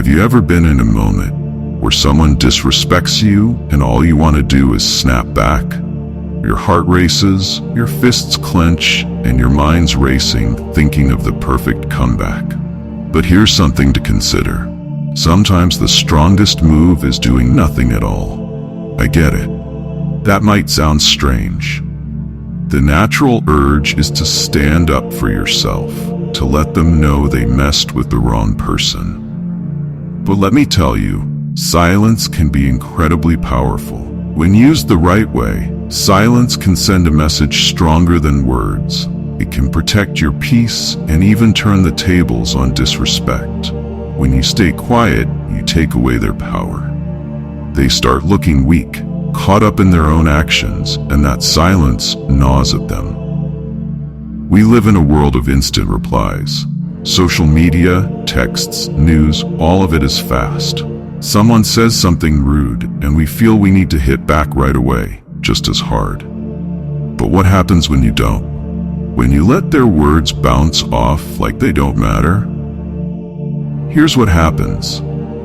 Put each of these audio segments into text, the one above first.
Have you ever been in a moment where someone disrespects you and all you want to do is snap back? Your heart races, your fists clench, and your mind's racing, thinking of the perfect comeback. But here's something to consider. Sometimes the strongest move is doing nothing at all. I get it. That might sound strange. The natural urge is to stand up for yourself, to let them know they messed with the wrong person. But let me tell you, silence can be incredibly powerful. When used the right way, silence can send a message stronger than words. It can protect your peace and even turn the tables on disrespect. When you stay quiet, you take away their power. They start looking weak, caught up in their own actions, and that silence gnaws at them. We live in a world of instant replies. Social media, texts, news, all of it is fast. Someone says something rude, and we feel we need to hit back right away, just as hard. But what happens when you don't? When you let their words bounce off like they don't matter? Here's what happens.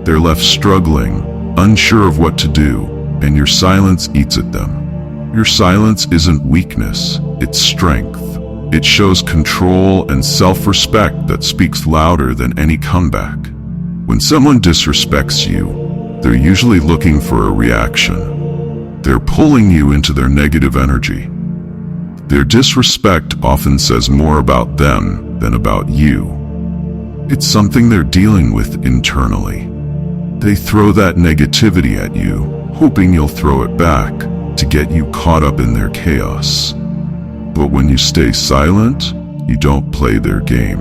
They're left struggling, unsure of what to do, and your silence eats at them. Your silence isn't weakness, it's strength. It shows control and self-respect that speaks louder than any comeback. When someone disrespects you, they're usually looking for a reaction. They're pulling you into their negative energy. Their disrespect often says more about them than about you. It's something they're dealing with internally. They throw that negativity at you, hoping you'll throw it back to get you caught up in their chaos. But when you stay silent, you don't play their game.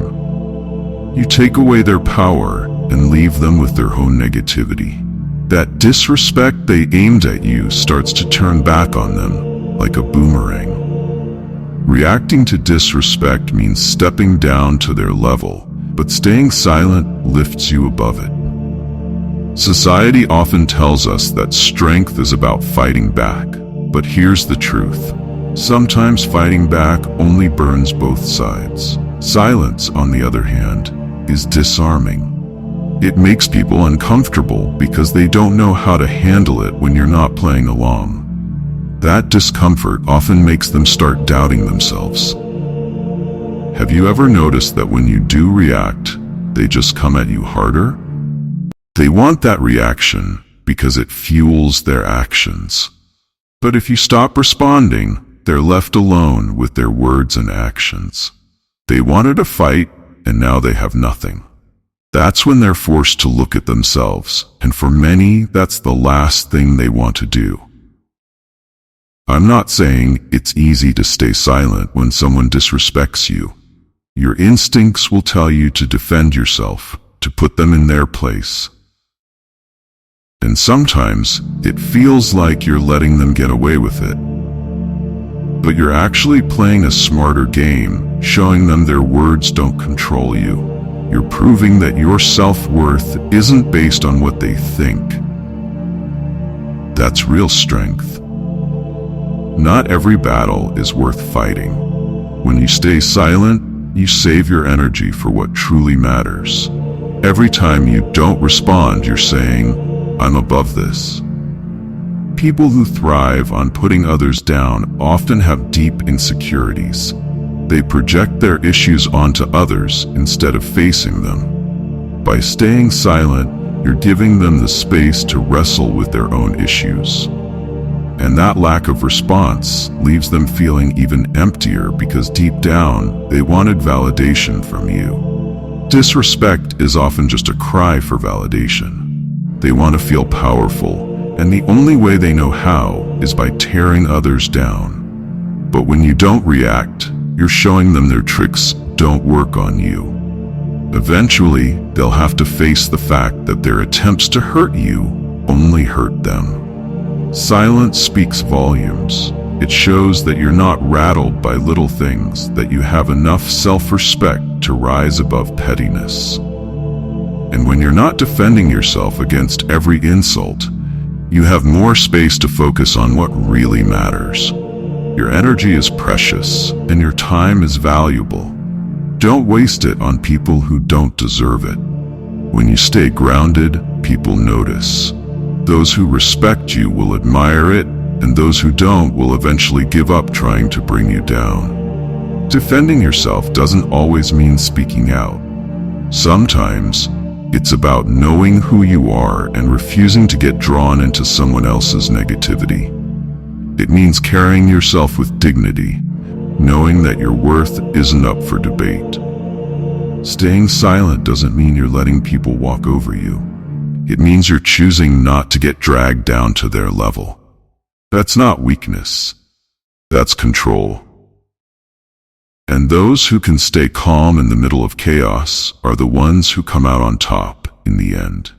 You take away their power and leave them with their own negativity. That disrespect they aimed at you starts to turn back on them like a boomerang. Reacting to disrespect means stepping down to their level, but staying silent lifts you above it. Society often tells us that strength is about fighting back, but here's the truth. Sometimes fighting back only burns both sides. Silence, on the other hand, is disarming. It makes people uncomfortable because they don't know how to handle it when you're not playing along. That discomfort often makes them start doubting themselves. Have you ever noticed that when you do react, they just come at you harder? They want that reaction because it fuels their actions. But if you stop responding, they're left alone with their words and actions. They wanted a fight, and now they have nothing. That's when they're forced to look at themselves, and for many, that's the last thing they want to do. I'm not saying it's easy to stay silent when someone disrespects you. Your instincts will tell you to defend yourself, to put them in their place. And sometimes, it feels like you're letting them get away with it. But you're actually playing a smarter game, showing them their words don't control you. You're proving that your self-worth isn't based on what they think. That's real strength. Not every battle is worth fighting. When you stay silent, you save your energy for what truly matters. Every time you don't respond, you're saying, "I'm above this." People who thrive on putting others down often have deep insecurities. They project their issues onto others instead of facing them. By staying silent, you're giving them the space to wrestle with their own issues. And that lack of response leaves them feeling even emptier because deep down, they wanted validation from you. Disrespect is often just a cry for validation. They want to feel powerful, and the only way they know how is by tearing others down. But when you don't react, you're showing them their tricks don't work on you. Eventually, they'll have to face the fact that their attempts to hurt you only hurt them. Silence speaks volumes. It shows that you're not rattled by little things, that you have enough self-respect to rise above pettiness. And when you're not defending yourself against every insult, you have more space to focus on what really matters. Your energy is precious, and your time is valuable. Don't waste it on people who don't deserve it. When you stay grounded, people notice. Those who respect you will admire it, and those who don't will eventually give up trying to bring you down. Defending yourself doesn't always mean speaking out. Sometimes, it's about knowing who you are and refusing to get drawn into someone else's negativity. It means carrying yourself with dignity, knowing that your worth isn't up for debate. Staying silent doesn't mean you're letting people walk over you. It means you're choosing not to get dragged down to their level. That's not weakness. That's control. And those who can stay calm in the middle of chaos are the ones who come out on top in the end.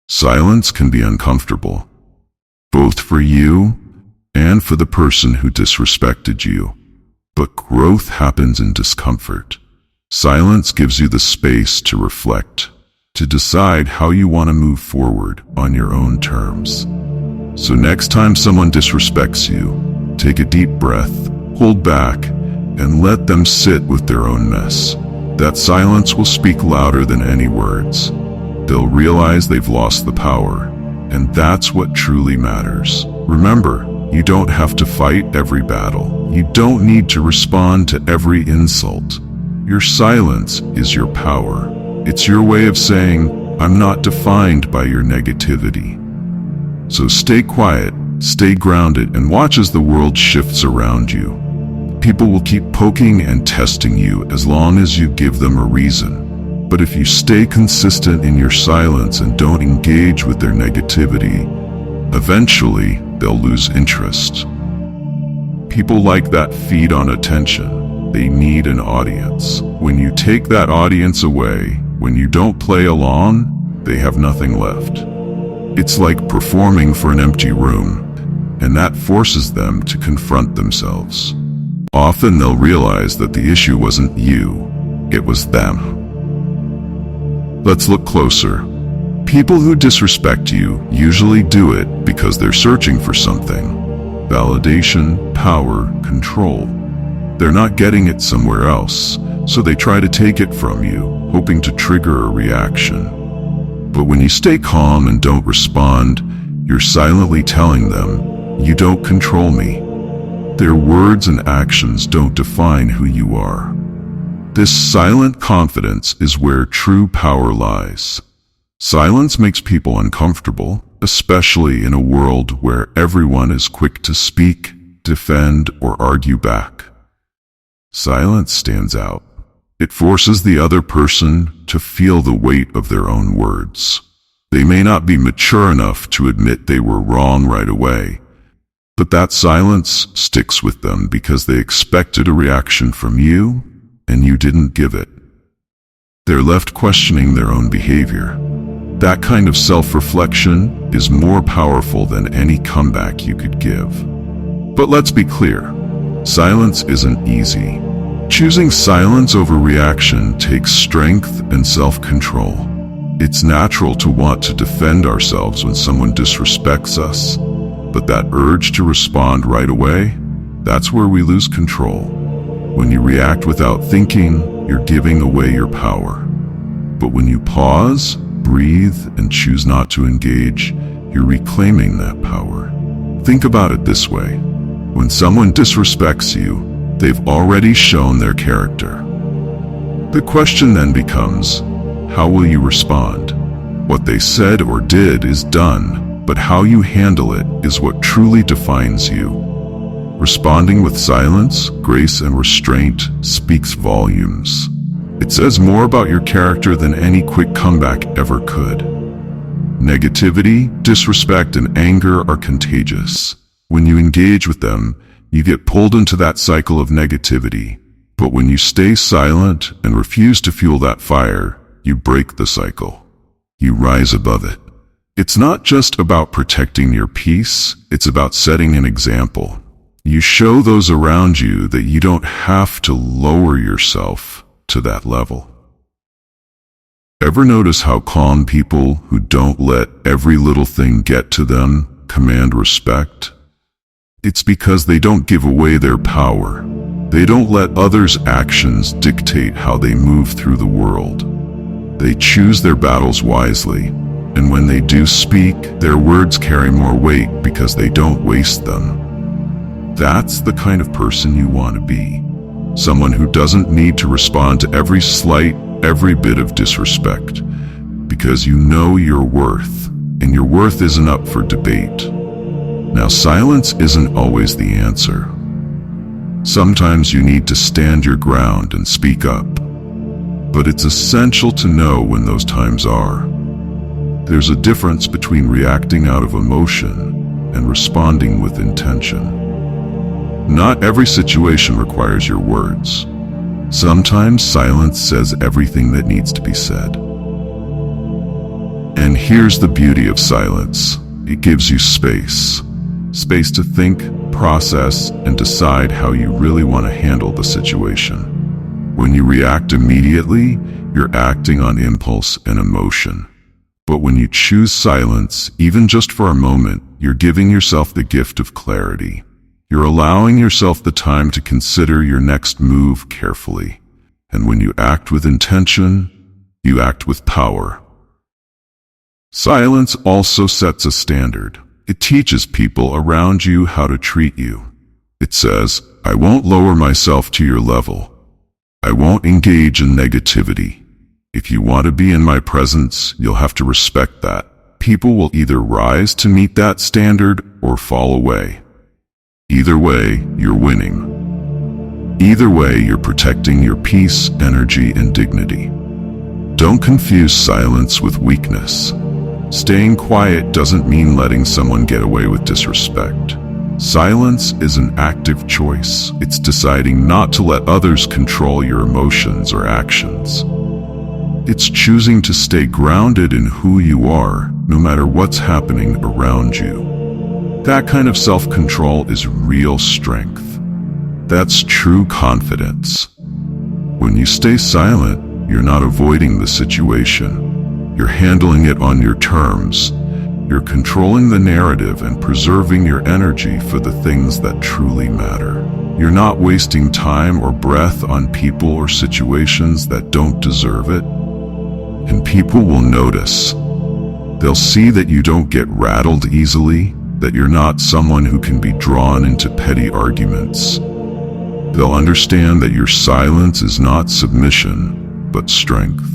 Silence can be uncomfortable, both for you and for the person who disrespected you. But growth happens in discomfort. Silence gives you the space to reflect, to decide how you want to move forward on your own terms. So next time someone disrespects you, take a deep breath, hold back, and let them sit with their own mess. That silence will speak louder than any words. They'll realize they've lost the power, and that's what truly matters. Remember, you don't have to fight every battle. You don't need to respond to every insult. Your silence is your power. It's your way of saying, I'm not defined by your negativity. So stay quiet, stay grounded, and watch as the world shifts around you. People will keep poking and testing you as long as you give them a reason. But if you stay consistent in your silence and don't engage with their negativity, eventually they'll lose interest. People like that feed on attention. They need an audience. When you take that audience away, when you don't play along, they have nothing left. It's like performing for an empty room, and that forces them to confront themselves. Often they'll realize that the issue wasn't you, it was them. Let's look closer. People who disrespect you usually do it because they're searching for something. Validation, power, control. They're not getting it somewhere else, so they try to take it from you, hoping to trigger a reaction. But when you stay calm and don't respond, you're silently telling them, you don't control me. Their words and actions don't define who you are. This silent confidence is where true power lies. Silence makes people uncomfortable, especially in a world where everyone is quick to speak, defend, or argue back. Silence stands out. It forces the other person to feel the weight of their own words. They may not be mature enough to admit they were wrong right away, but that silence sticks with them because they expected a reaction from you, and you didn't give it. They're left questioning their own behavior. That kind of self-reflection is more powerful than any comeback you could give. But let's be clear, silence isn't easy. Choosing silence over reaction takes strength and self-control. It's natural to want to defend ourselves when someone disrespects us, but that urge to respond right away, that's where we lose control. When you react without thinking, you're giving away your power. But when you pause, breathe, and choose not to engage, you're reclaiming that power. Think about it this way. When someone disrespects you, they've already shown their character. The question then becomes, how will you respond? What they said or did is done, but how you handle it is what truly defines you. Responding with silence, grace, and restraint speaks volumes. It says more about your character than any quick comeback ever could. Negativity, disrespect, and anger are contagious. When you engage with them, you get pulled into that cycle of negativity. But when you stay silent and refuse to fuel that fire, you break the cycle. You rise above it. It's not just about protecting your peace, it's about setting an example. You show those around you that you don't have to lower yourself to that level. Ever notice how calm people who don't let every little thing get to them command respect? It's because they don't give away their power. They don't let others' actions dictate how they move through the world. They choose their battles wisely, and when they do speak, their words carry more weight because they don't waste them. That's the kind of person you want to be. Someone who doesn't need to respond to every slight, every bit of disrespect, because you know your worth, and your worth isn't up for debate. Now, silence isn't always the answer. Sometimes you need to stand your ground and speak up, but it's essential to know when those times are. There's a difference between reacting out of emotion and responding with intention. Not every situation requires your words. Sometimes silence says everything that needs to be said. And here's the beauty of silence. It gives you space. Space to think, process, and decide how you really want to handle the situation. When you react immediately, you're acting on impulse and emotion. But when you choose silence, even just for a moment, you're giving yourself the gift of clarity. You're allowing yourself the time to consider your next move carefully. And when you act with intention, you act with power. Silence also sets a standard. It teaches people around you how to treat you. It says, I won't lower myself to your level. I won't engage in negativity. If you want to be in my presence, you'll have to respect that. People will either rise to meet that standard or fall away. Either way, you're winning. Either way, you're protecting your peace, energy, and dignity. Don't confuse silence with weakness. Staying quiet doesn't mean letting someone get away with disrespect. Silence is an active choice. It's deciding not to let others control your emotions or actions. It's choosing to stay grounded in who you are, no matter what's happening around you. That kind of self-control is real strength. That's true confidence. When you stay silent, you're not avoiding the situation. You're handling it on your terms. You're controlling the narrative and preserving your energy for the things that truly matter. You're not wasting time or breath on people or situations that don't deserve it. And people will notice. They'll see that you don't get rattled easily, that you're not someone who can be drawn into petty arguments. They'll understand that your silence is not submission, but strength.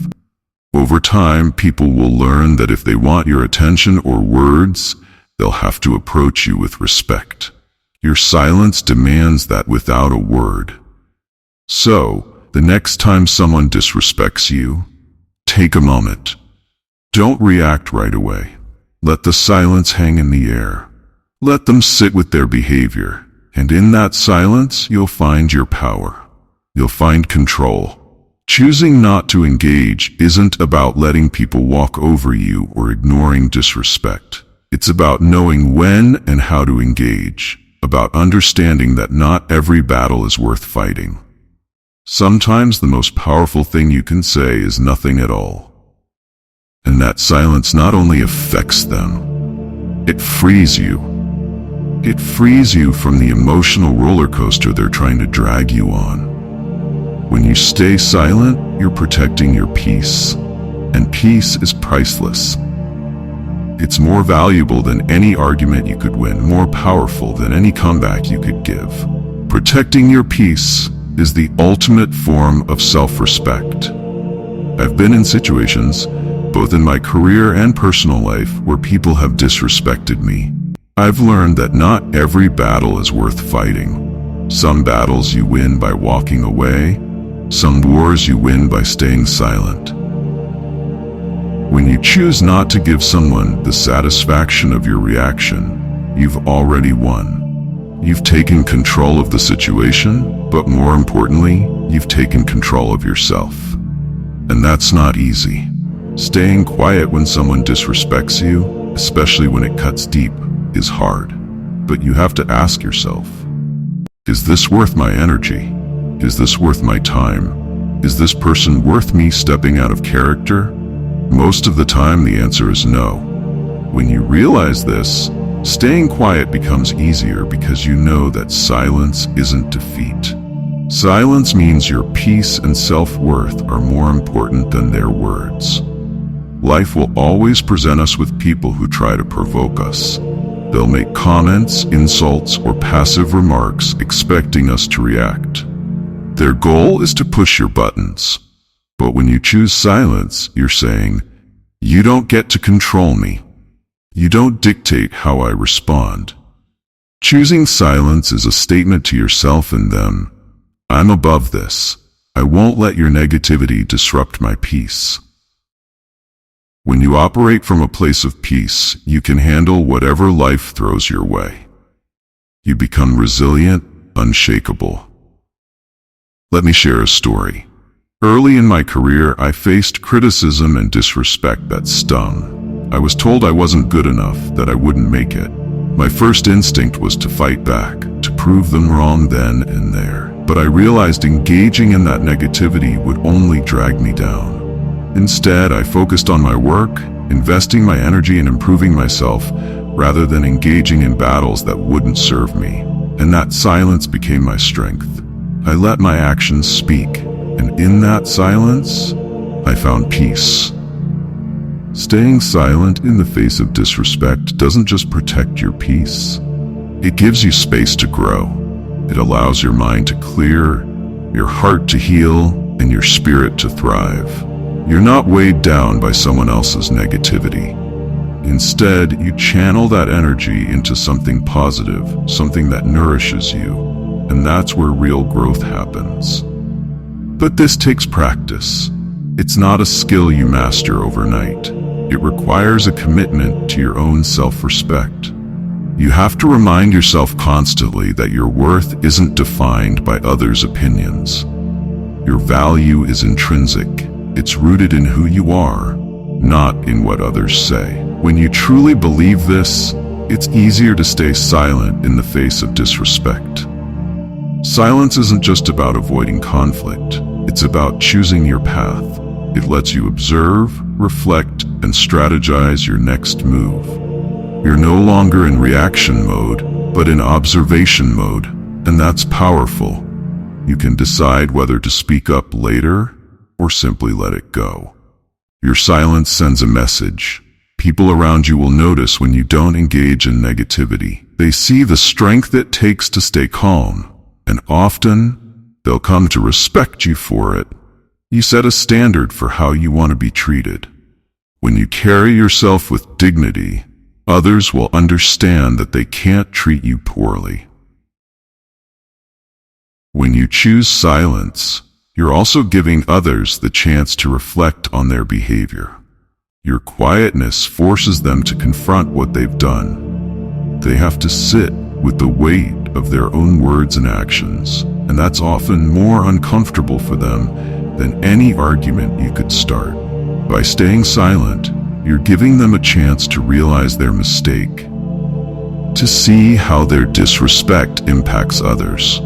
Over time, people will learn that if they want your attention or words, they'll have to approach you with respect. Your silence demands that without a word. So, the next time someone disrespects you, take a moment. Don't react right away. Let the silence hang in the air. Let them sit with their behavior, and in that silence, you'll find your power. You'll find control. Choosing not to engage isn't about letting people walk over you or ignoring disrespect. It's about knowing when and how to engage, about understanding that not every battle is worth fighting. Sometimes the most powerful thing you can say is nothing at all. And that silence not only affects them, it frees you. It frees you from the emotional roller coaster they're trying to drag you on. When you stay silent, you're protecting your peace, and peace is priceless. It's more valuable than any argument you could win, more powerful than any comeback you could give. Protecting your peace is the ultimate form of self-respect. I've been in situations, both in my career and personal life, where people have disrespected me. I've learned that not every battle is worth fighting. Some battles you win by walking away. Some wars you win by staying silent. When you choose not to give someone the satisfaction of your reaction, you've already won. You've taken control of the situation, but more importantly, you've taken control of yourself. And that's not easy. Staying quiet when someone disrespects you, especially when it cuts deep, is hard. But you have to ask yourself, is this worth my energy? Is this worth my time? Is this person worth me stepping out of character? Most of the time, the answer is no. When you realize this, staying quiet becomes easier because you know that silence isn't defeat. Silence means your peace and self-worth are more important than their words. Life will always present us with people who try to provoke us. They'll make comments, insults, or passive remarks expecting us to react. Their goal is to push your buttons. But when you choose silence, you're saying, "You don't get to control me. You don't dictate how I respond." Choosing silence is a statement to yourself and them, "I'm above this. I won't let your negativity disrupt my peace." When you operate from a place of peace, you can handle whatever life throws your way. You become resilient, unshakable. Let me share a story. Early in my career, I faced criticism and disrespect that stung. I was told I wasn't good enough, that I wouldn't make it. My first instinct was to fight back, to prove them wrong then and there. But I realized engaging in that negativity would only drag me down. Instead, I focused on my work, investing my energy in improving myself, rather than engaging in battles that wouldn't serve me. And that silence became my strength. I let my actions speak. And in that silence, I found peace. Staying silent in the face of disrespect doesn't just protect your peace. It gives you space to grow. It allows your mind to clear, your heart to heal, and your spirit to thrive. You're not weighed down by someone else's negativity. Instead, you channel that energy into something positive, something that nourishes you, and that's where real growth happens. But this takes practice. It's not a skill you master overnight. It requires a commitment to your own self-respect. You have to remind yourself constantly that your worth isn't defined by others' opinions. Your value is intrinsic. It's rooted in who you are, not in what others say. When you truly believe this, it's easier to stay silent in the face of disrespect. Silence isn't just about avoiding conflict. It's about choosing your path. It lets you observe, reflect, and strategize your next move. You're no longer in reaction mode, but in observation mode, and that's powerful. You can decide whether to speak up later or simply let it go. Your silence sends a message. People around you will notice when you don't engage in negativity. They see the strength it takes to stay calm, and often, they'll come to respect you for it. You set a standard for how you want to be treated. When you carry yourself with dignity, others will understand that they can't treat you poorly. When you choose silence, you're also giving others the chance to reflect on their behavior. Your quietness forces them to confront what they've done. They have to sit with the weight of their own words and actions, and that's often more uncomfortable for them than any argument you could start. By staying silent, you're giving them a chance to realize their mistake, to see how their disrespect impacts others.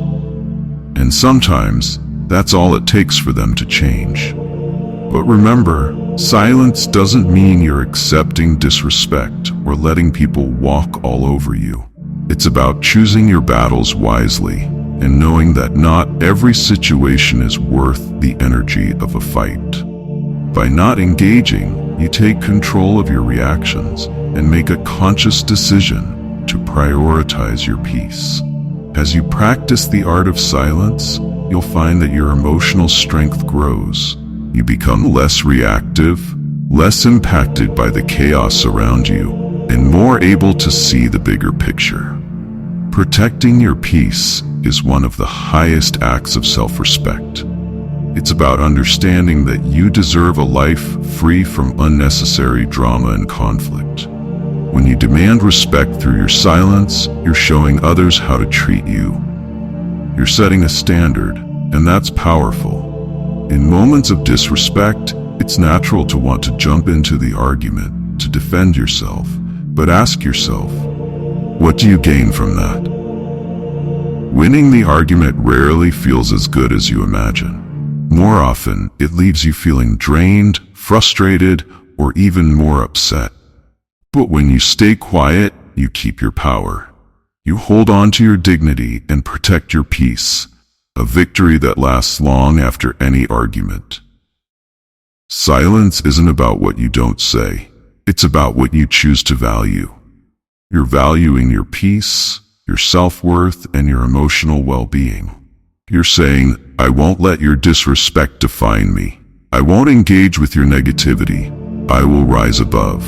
And sometimes, that's all it takes for them to change. But remember, silence doesn't mean you're accepting disrespect or letting people walk all over you. It's about choosing your battles wisely and knowing that not every situation is worth the energy of a fight. By not engaging, you take control of your reactions and make a conscious decision to prioritize your peace. As you practice the art of silence, you'll find that your emotional strength grows. You become less reactive, less impacted by the chaos around you, and more able to see the bigger picture. Protecting your peace is one of the highest acts of self-respect. It's about understanding that you deserve a life free from unnecessary drama and conflict. When you demand respect through your silence, you're showing others how to treat you. You're setting a standard, and that's powerful. In moments of disrespect, it's natural to want to jump into the argument, to defend yourself. But ask yourself, what do you gain from that? Winning the argument rarely feels as good as you imagine. More often, it leaves you feeling drained, frustrated, or even more upset. But when you stay quiet, you keep your power. You hold on to your dignity and protect your peace. a victory that lasts long after any argument. Silence isn't about what you don't say. It's about what you choose to value. You're valuing your peace, your self-worth, and your emotional well-being. You're saying, I won't let your disrespect define me. I won't engage with your negativity. I will rise above.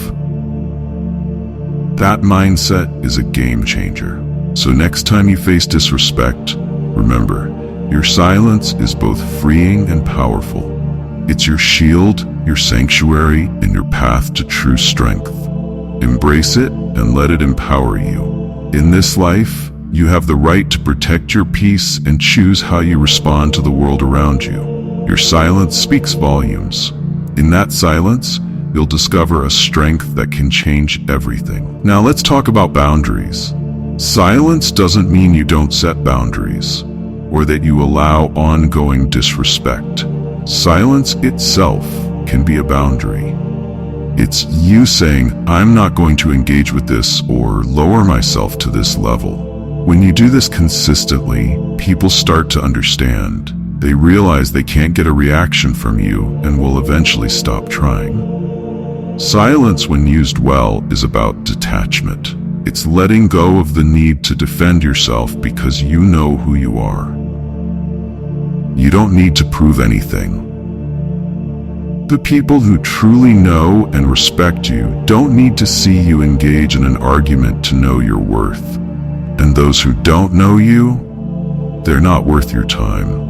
That mindset is a game changer. So next time you face disrespect, remember, your silence is both freeing and powerful. It's your shield, your sanctuary, and your path to true strength. Embrace it and let it empower you. In this life, you have the right to protect your peace and choose how you respond to the world around you. Your silence speaks volumes. In that silence, you'll discover a strength that can change everything. Now let's talk about boundaries. Silence doesn't mean you don't set boundaries, or that you allow ongoing disrespect. Silence itself can be a boundary. It's you saying, I'm not going to engage with this or lower myself to this level. When you do this consistently, people start to understand. They realize they can't get a reaction from you and will eventually stop trying. Silence, when used well, is about detachment. It's letting go of the need to defend yourself because you know who you are. You don't need to prove anything. The people who truly know and respect you don't need to see you engage in an argument to know your worth. And those who don't know you, they're not worth your time.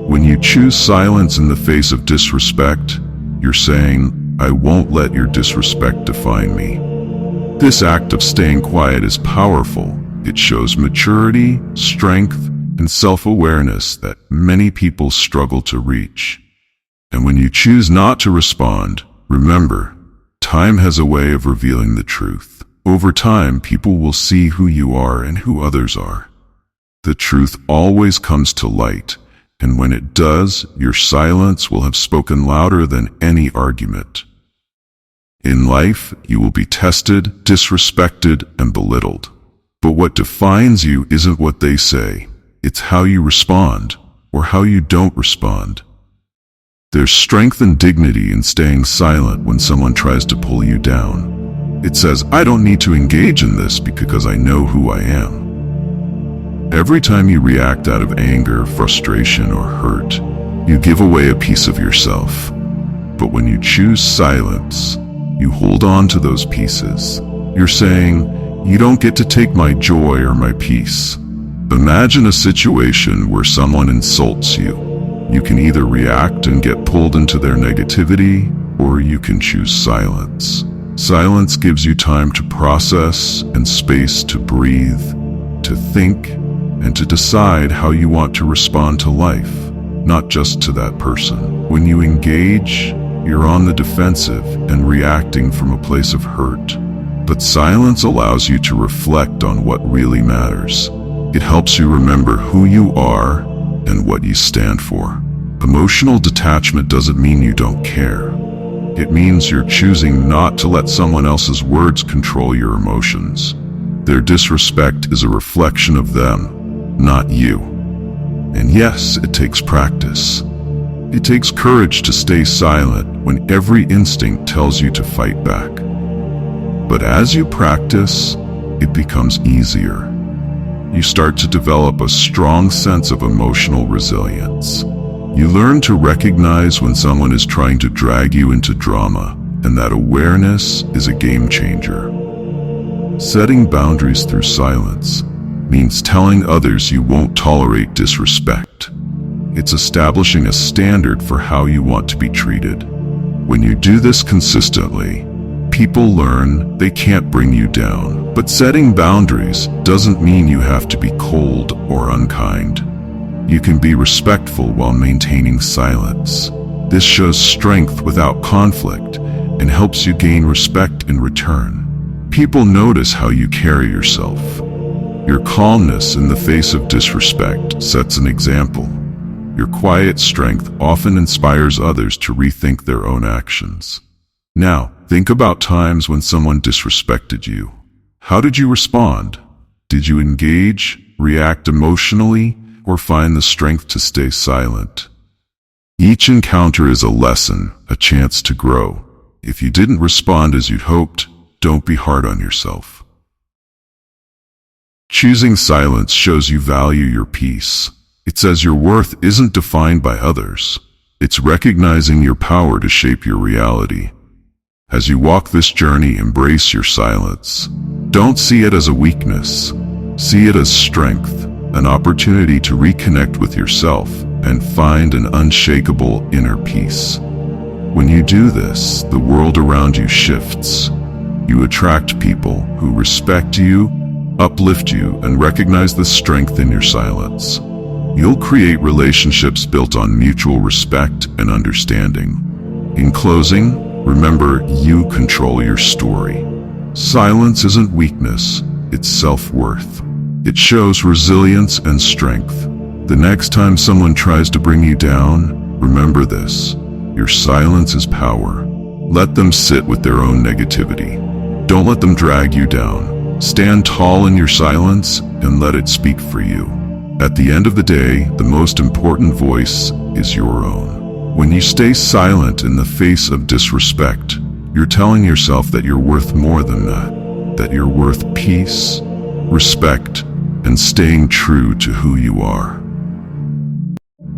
When you choose silence in the face of disrespect, you're saying, I won't let your disrespect define me. This act of staying quiet is powerful. It shows maturity, strength, and self-awareness that many people struggle to reach. And when you choose not to respond, remember, time has a way of revealing the truth. Over time, people will see who you are and who others are. The truth always comes to light, and when it does, your silence will have spoken louder than any argument. In life, you will be tested, disrespected, and belittled. But what defines you isn't what they say. It's how you respond, or how you don't respond. There's strength and dignity in staying silent when someone tries to pull you down. It says, I don't need to engage in this because I know who I am. Every time you react out of anger, frustration, or hurt, you give away a piece of yourself. But when you choose silence, you hold on to those pieces. You're saying, you don't get to take my joy or my peace. Imagine a situation where someone insults you. You can either react and get pulled into their negativity, or you can choose silence. Silence gives you time to process and space to breathe, to think, and to decide how you want to respond to life, not just to that person. When you engage, you're on the defensive and reacting from a place of hurt. But silence allows you to reflect on what really matters. It helps you remember who you are and what you stand for. Emotional detachment doesn't mean you don't care. It means you're choosing not to let someone else's words control your emotions. Their disrespect is a reflection of them, not you. And yes, it takes practice. It takes courage to stay silent when every instinct tells you to fight back. But as you practice, it becomes easier. You start to develop a strong sense of emotional resilience. You learn to recognize when someone is trying to drag you into drama, and that awareness is a game changer. Setting boundaries through silence means telling others you won't tolerate disrespect. It's establishing a standard for how you want to be treated. When you do this consistently, people learn they can't bring you down. But setting boundaries doesn't mean you have to be cold or unkind. You can be respectful while maintaining silence. This shows strength without conflict and helps you gain respect in return. People notice how you carry yourself. Your calmness in the face of disrespect sets an example. Your quiet strength often inspires others to rethink their own actions. Now, think about times when someone disrespected you. How did you respond? Did you engage, react emotionally, or find the strength to stay silent. Each encounter is a lesson, a chance to grow. If you didn't respond as you'd hoped, don't be hard on yourself. Choosing silence shows you value your peace. It says your worth isn't defined by others. It's recognizing your power to shape your reality. As you walk this journey, embrace your silence. Don't see it as a weakness. See it as strength, an opportunity to reconnect with yourself and find an unshakable inner peace. When you do this, the world around you shifts. You attract people who respect you, uplift you, and recognize the strength in your silence. You'll create relationships built on mutual respect and understanding. In closing, remember, you control your story. Silence isn't weakness, it's self-worth. It shows resilience and strength. The next time someone tries to bring you down, remember this: your silence is power. Let them sit with their own negativity. Don't let them drag you down. Stand tall in your silence and let it speak for you. At the end of the day, the most important voice is your own. When you stay silent in the face of disrespect, you're telling yourself that you're worth more than that you're worth peace, respect, and staying true to who you are.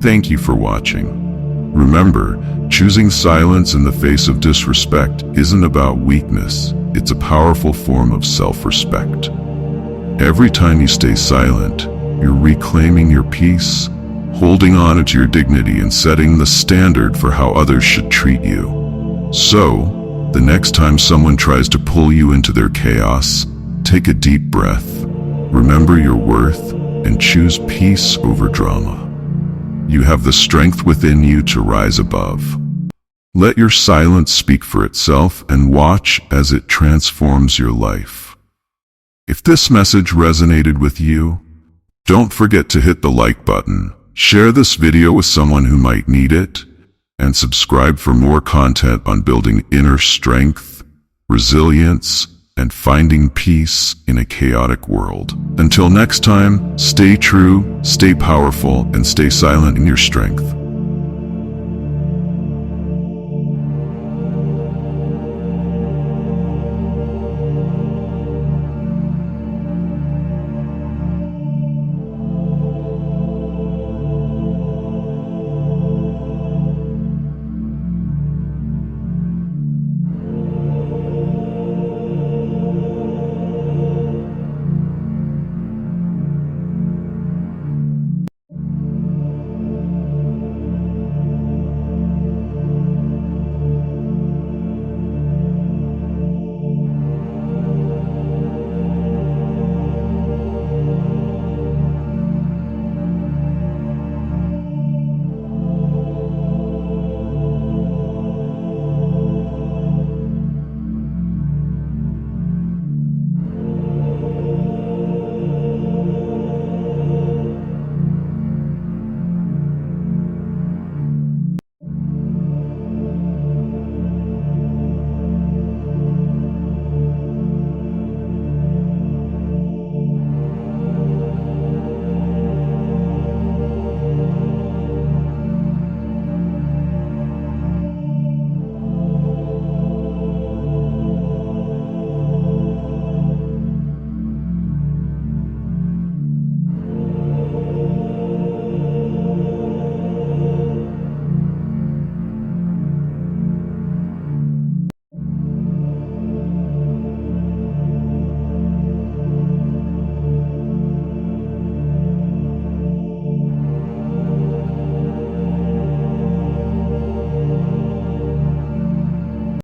Thank you for watching. Remember, choosing silence in the face of disrespect isn't about weakness, it's a powerful form of self-respect. Every time you stay silent, you're reclaiming your peace, holding on to your dignity, and setting the standard for how others should treat you. So, the next time someone tries to pull you into their chaos, take a deep breath, remember your worth, and choose peace over drama. You have the strength within you to rise above. Let your silence speak for itself and watch as it transforms your life. If this message resonated with you, don't forget to hit the like button, share this video with someone who might need it, and subscribe for more content on building inner strength, resilience, and finding peace in a chaotic world. Until next time, stay true, stay powerful, and stay silent in your strength.